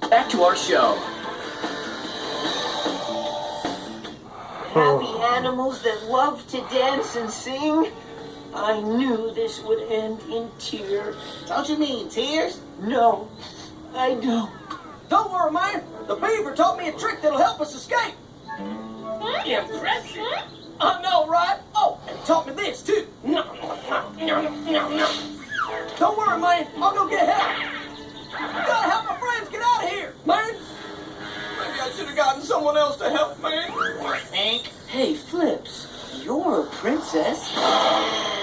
Back to our show. Happy animals that love to dance and sing. I knew this would end in tears. Don't you mean tears? No, I don't. Don't worry, man. The beaver taught me a trick that'll help us escape. Impressive. I know, right? Oh, and taught me this, too. No. Don't worry, man. I'll go get help. Gotta help my friends get out of here, man. Maybe I should have gotten someone else to help me. I think. Hey, Flips, you're a princess.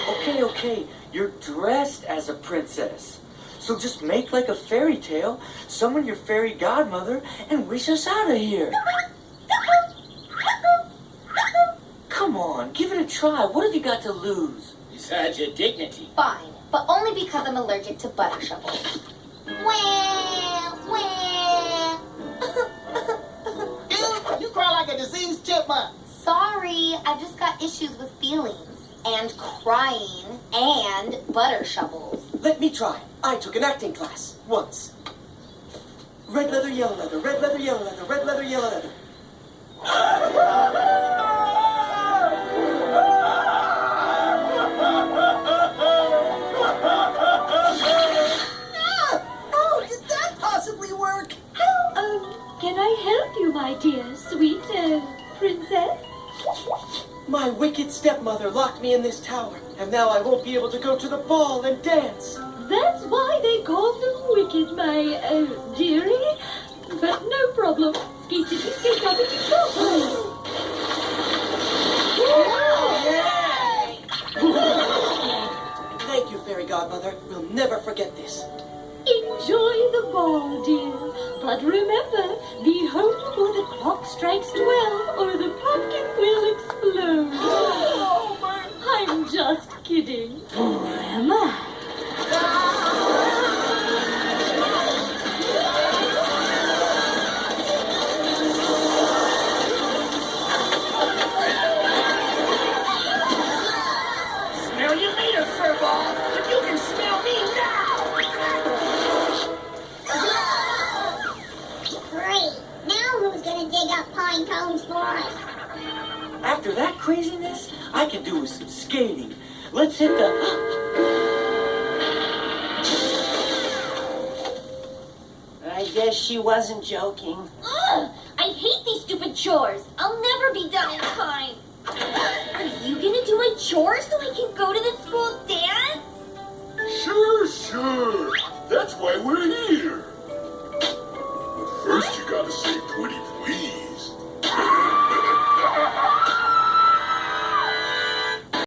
Okay, you're dressed as a princess. So just make like a fairy tale, summon your fairy godmother, and wish us out of here. Come on, give it a try. What have you got to lose? Besides your dignity. Fine, but only because I'm allergic to butter shovels. Wah, wah. Dude, you cry like a diseased chipmunk. Sorry, I've just got issues with feelings and crying and butter shovels. Let me try. I took an acting class once. Red leather, yellow leather, red leather, yellow leather, red leather, yellow leather. Oh, did that possibly work? Can I help you, my dear, sweet princess? My wicked stepmother locked me in this tower, and now I won't be able to go to the ball and dance. That's why they call them wicked, my dearie. But no problem. Skeety skate skeety go. Thank you, fairy godmother. We'll never forget this. Enjoy the ball, dear. But remember, be home before the clock strikes 12 or the pumpkin will explode. Oh, man. I'm just kidding. Or am I? Smell you later, furball. But you can smell me now. Great. Now who's gonna dig up pine cones for us? After that craziness, I could do with some skating. Let's hit the... I guess she wasn't joking. Ugh, I hate these stupid chores. I'll never be done in time. Are you gonna do my chores so I can go to the school dance? Sure. That's why we're here. But first you gotta say pretty please.